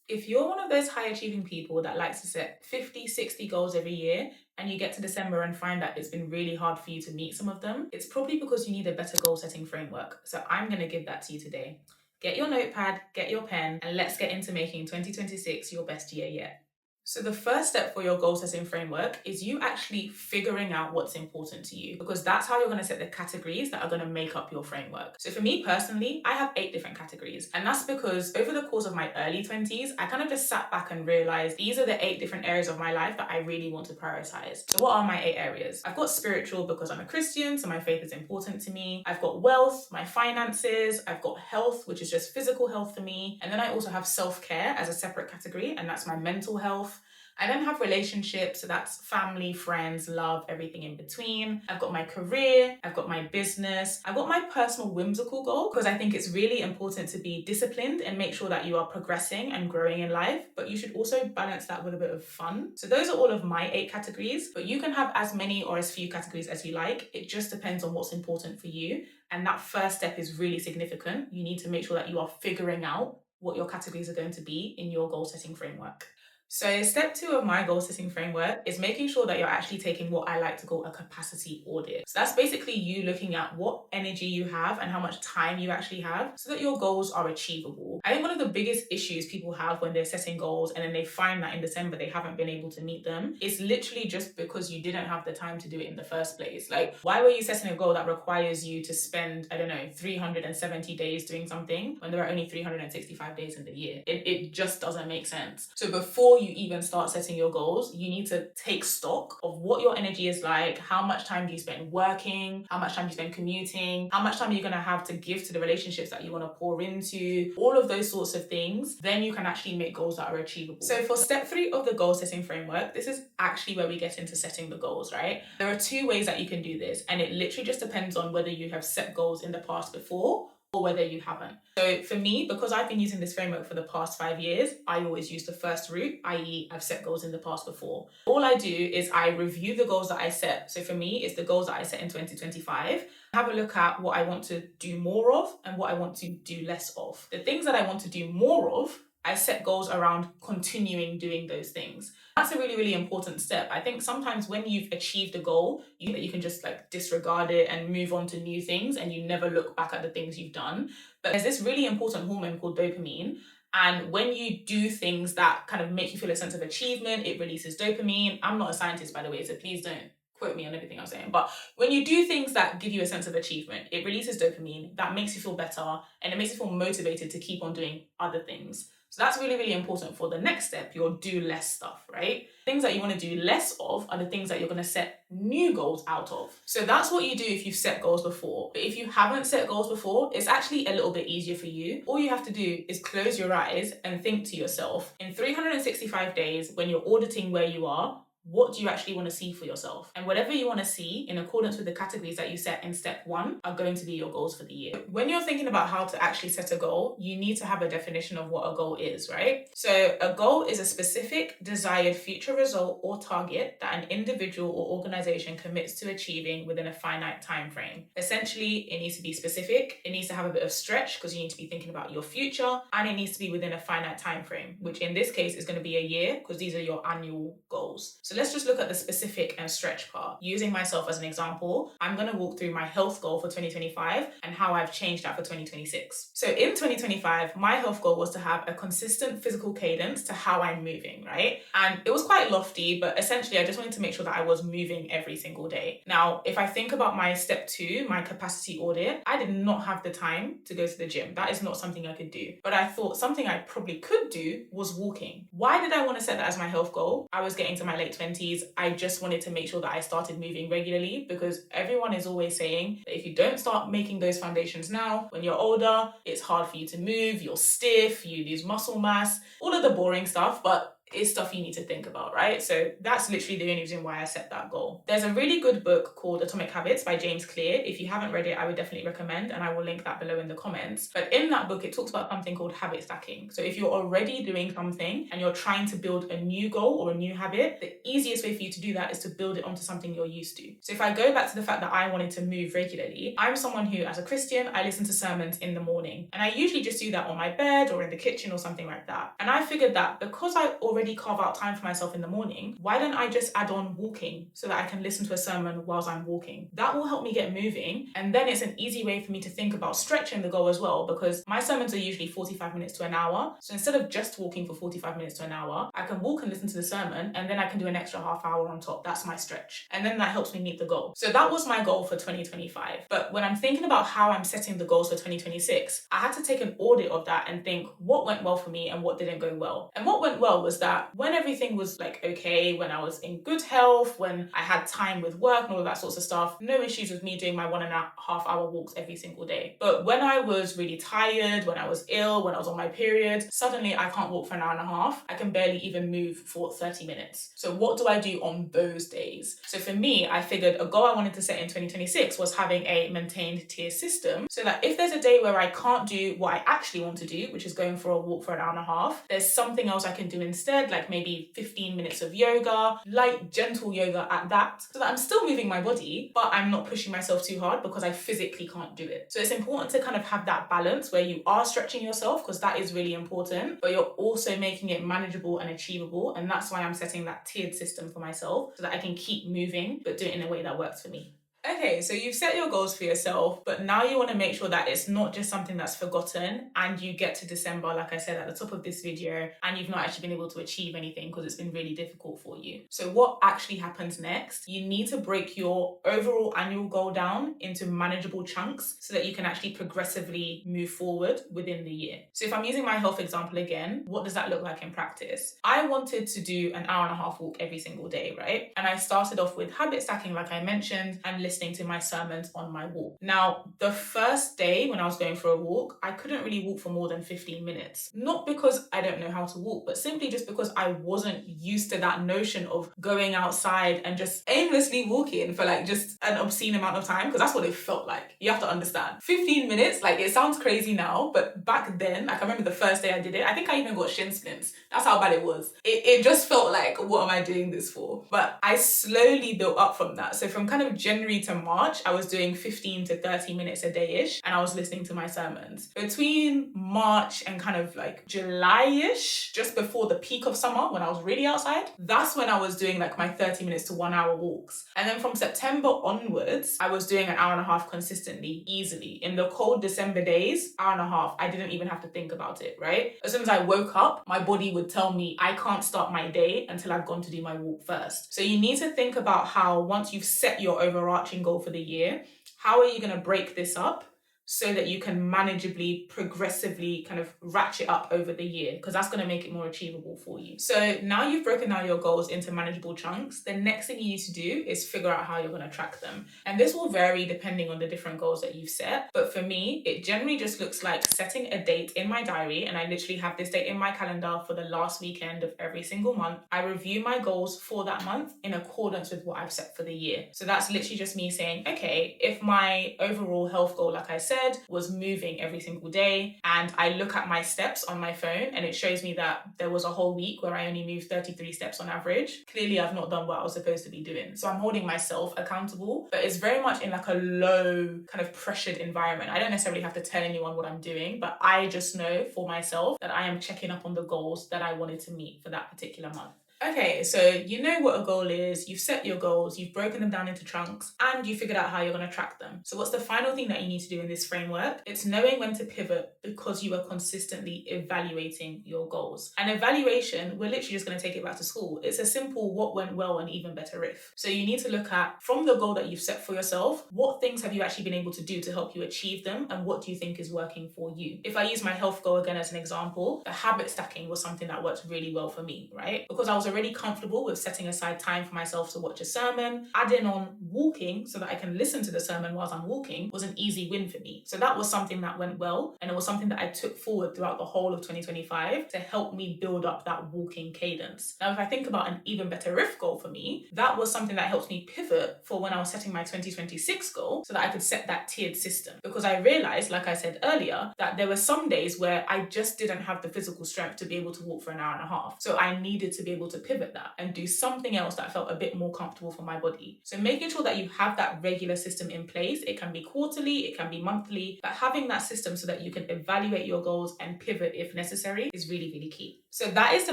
If you're one of those high achieving people that likes to set 50, 60 goals every year, and you get to December and find that it's been really hard for you to meet some of them, it's probably because you need a better goal setting framework. So I'm going to give that to you today. Get your notepad, get your pen, and let's get into making 2026 your best year yet. So the first step for your goal setting framework is you actually figuring out what's important to you, because that's how you're going to set the categories that are going to make up your framework. So for me personally, I have 8 different categories, and that's because over the course of my early 20s, I kind of just sat back and realized these are the 8 different areas of my life that I really want to prioritize. So what are my 8 areas? I've got spiritual because I'm a Christian, so my faith is important to me. I've got wealth, my finances. I've got health, which is just physical health for me. And then I also have self-care as a separate category, and that's my mental health. I then have relationships, so that's family, friends, love, everything in between. I've got my career, I've got my business, I've got my personal whimsical goal, because I think it's really important to be disciplined and make sure that you are progressing and growing in life, but you should also balance that with a bit of fun. So those are all of my 8 categories, but you can have as many or as few categories as you like. It just depends on what's important for you. And that first step is really significant. You need to make sure that you are figuring out what your categories are going to be in your goal setting framework. So step 2 of my goal setting framework is making sure that you're actually taking what I like to call a capacity audit. So that's basically you looking at what energy you have and how much time you actually have so that your goals are achievable. I think one of the biggest issues people have when they're setting goals and then they find that in December they haven't been able to meet them is literally just because you didn't have the time to do it in the first place. Like, why were you setting a goal that requires you to spend, 370 days doing something when there are only 365 days in the year? It just doesn't make sense. So before you even start setting your goals, you need to take stock of what your energy is like, how much time do you spend working, how much time do you spend commuting, how much time are you going to have to give to the relationships that you want to pour into, all of those sorts of things. Then you can actually make goals that are achievable. So for step 3 of the goal setting framework, this is actually where we get into setting the goals, right? There are 2 ways that you can do this, and it literally just depends on whether you have set goals in the past before or whether you haven't. So for me, because I've been using this framework for the past 5 years, I always use the first route, i.e. I've set goals in the past before. All I do is I review the goals that I set. So for me, it's the goals that I set in 2025. Have a look at what I want to do more of and what I want to do less of. The things that I want to do more of, I set goals around continuing doing those things. That's a really, really important step. I think sometimes when you've achieved a goal, you can just disregard it and move on to new things and you never look back at the things you've done. But there's this really important hormone called dopamine. And when you do things that kind of make you feel a sense of achievement, it releases dopamine. I'm not a scientist, by the way, so please don't quote me on everything I'm saying. But when you do things that give you a sense of achievement, it releases dopamine. That makes you feel better and it makes you feel motivated to keep on doing other things. So that's really, really important for the next step, your do less stuff, right? Things that you want to do less of are the things that you're going to set new goals out of. So that's what you do if you've set goals before. But if you haven't set goals before, it's actually a little bit easier for you. All you have to do is close your eyes and think to yourself, in 365 days, when you're auditing where you are, what do you actually want to see for yourself? And whatever you want to see in accordance with the categories that you set in step 1 are going to be your goals for the year. When you're thinking about how to actually set a goal, you need to have a definition of what a goal is, right? So a goal is a specific desired future result or target that an individual or organization commits to achieving within a finite time frame. Essentially, it needs to be specific, it needs to have a bit of stretch because you need to be thinking about your future, and it needs to be within a finite time frame, which in this case is going to be a year because these are your annual goals. So let's just look at the specific and stretch part. Using myself as an example, I'm going to walk through my health goal for 2025 and how I've changed that for 2026. So in 2025, my health goal was to have a consistent physical cadence to how I'm moving, right? And it was quite lofty, but essentially I just wanted to make sure that I was moving every single day. Now, if I think about my step 2, my capacity audit, I did not have the time to go to the gym. That is not something I could do. But I thought something I probably could do was walking. Why did I want to set that as my health goal? I was getting to my late 20s. I just wanted to make sure that I started moving regularly because everyone is always saying that if you don't start making those foundations now, when you're older, it's hard for you to move, you're stiff, you lose muscle mass, all of the boring stuff. But is stuff you need to think about, right? So that's literally the only reason why I set that goal. There's a really good book called Atomic Habits by James Clear. If you haven't read it, I would definitely recommend, and I will link that below in the comments. But in that book, it talks about something called habit stacking. So if you're already doing something and you're trying to build a new goal or a new habit, the easiest way for you to do that is to build it onto something you're used to. So if I go back to the fact that I wanted to move regularly, I'm someone who, as a Christian, I listen to sermons in the morning. And I usually just do that on my bed or in the kitchen or something like that. And I figured that because I already carve out time for myself in the morning, why don't I just add on walking so that I can listen to a sermon whilst I'm walking? That will help me get moving. And then it's an easy way for me to think about stretching the goal as well, because my sermons are usually 45 minutes to an hour. So instead of just walking for 45 minutes to an hour, I can walk and listen to the sermon, and then I can do an extra half hour on top. That's my stretch. And then that helps me meet the goal. So that was my goal for 2025. But when I'm thinking about how I'm setting the goals for 2026, I had to take an audit of that and think what went well for me and what didn't go well. And what went well was that when everything was like okay, when I was in good health, when I had time with work and all of that sorts of stuff, no issues with me doing my 1.5 hour walks every single day. But when I was really tired, when I was ill, when I was on my period, suddenly I can't walk for an hour and a half. I can barely even move for 30 minutes. So what do I do on those days? So for me, I figured a goal I wanted to set in 2026 was having a maintained tier system, so that if there's a day where I can't do what I actually want to do, which is going for a walk for an hour and a half, there's something else I can do instead, like maybe 15 minutes of yoga, light, gentle yoga at that, so that I'm still moving my body, but I'm not pushing myself too hard because I physically can't do it. So it's important to kind of have that balance where you are stretching yourself, because that is really important, but you're also making it manageable and achievable. And that's why I'm setting that tiered system for myself, so that I can keep moving, but do it in a way that works for me. Okay, so you've set your goals for yourself, but now you want to make sure that it's not just something that's forgotten and you get to December, like I said at the top of this video, and you've not actually been able to achieve anything because it's been really difficult for you. So what actually happens next? You need to break your overall annual goal down into manageable chunks so that you can actually progressively move forward within the year. So if I'm using my health example again, what does that look like in practice? I wanted to do an hour and a half walk every single day, right? And I started off with habit stacking, like I mentioned, and listening to my sermons on my walk. Now, the first day when I was going for a walk, I couldn't really walk for more than 15 minutes. Not because I don't know how to walk, but simply just because I wasn't used to that notion of going outside and just aimlessly walking for like just an obscene amount of time, because that's what it felt like. You have to understand. 15 minutes, like it sounds crazy now, but back then, like I remember the first day I did it, I think I even got shin splints. That's how bad it was. It just felt like, what am I doing this for? But I slowly built up from that. So from kind of January to March, I was doing 15 to 30 minutes a day-ish, and I was listening to my sermons. Between March and kind of like July-ish, just before the peak of summer, when I was really outside, that's when I was doing like my 30 minutes to 1 hour walks. And then from September onwards, I was doing an hour and a half consistently, easily. In the cold December days, hour and a half, I didn't even have to think about it, right? As soon as I woke up, my body would tell me I can't start my day until I've gone to do my walk first. So you need to think about how, once you've set your overarching goal for the year, how are you going to break this up so that you can manageably, progressively kind of ratchet up over the year, because that's going to make it more achievable for you. So now you've broken down your goals into manageable chunks, the next thing you need to do is figure out how you're going to track them. And this will vary depending on the different goals that you've set. But for me, it generally just looks like setting a date in my diary, and I literally have this date in my calendar for the last weekend of every single month. I review my goals for that month in accordance with what I've set for the year. So that's literally just me saying, okay, if my overall health goal, like I said, was moving every single day, and I look at my steps on my phone and it shows me that there was a whole week where I only moved 33 steps on average, clearly I've not done what I was supposed to be doing. So I'm holding myself accountable, but it's very much in like a low kind of pressured environment. I don't necessarily have to tell anyone what I'm doing, but I just know for myself that I am checking up on the goals that I wanted to meet for that particular month. Okay, so you know what a goal is, you've set your goals, you've broken them down into chunks, and you figured out how you're going to track them. So what's the final thing that you need to do in this framework? It's knowing when to pivot, because you are consistently evaluating your goals. And evaluation, we're literally just going to take it back to school. It's a simple what went well and even better if. So you need to look at, from the goal that you've set for yourself, what things have you actually been able to do to help you achieve them, and what do you think is working for you? If I use my health goal again as an example, the habit stacking was something that worked really well for me, right? Because I was already comfortable with setting aside time for myself to watch a sermon. Adding on walking so that I can listen to the sermon whilst I'm walking was an easy win for me. So that was something that went well, and it was something that I took forward throughout the whole of 2025 to help me build up that walking cadence. Now, if I think about an even better riff goal for me, that was something that helped me pivot for when I was setting my 2026 goal so that I could set that tiered system. Because I realized, like I said earlier, that there were some days where I just didn't have the physical strength to be able to walk for an hour and a half. So I needed to be able to pivot that and do something else that felt a bit more comfortable for my body. So making sure that you have that regular system in place, it can be quarterly, it can be monthly, but having that system so that you can evaluate your goals and pivot if necessary is really, really key. So that is the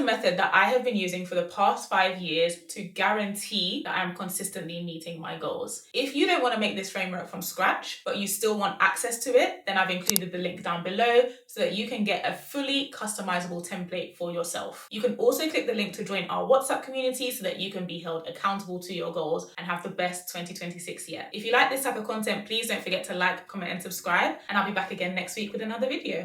method that I have been using for the past 5 years to guarantee that I'm consistently meeting my goals. If you don't want to make this framework from scratch, but you still want access to it, then I've included the link down below so that you can get a fully customizable template for yourself. You can also click the link to join our WhatsApp community so that you can be held accountable to your goals and have the best 2026 yet. If you like this type of content, please don't forget to like, comment, and subscribe, and I'll be back again next week with another video.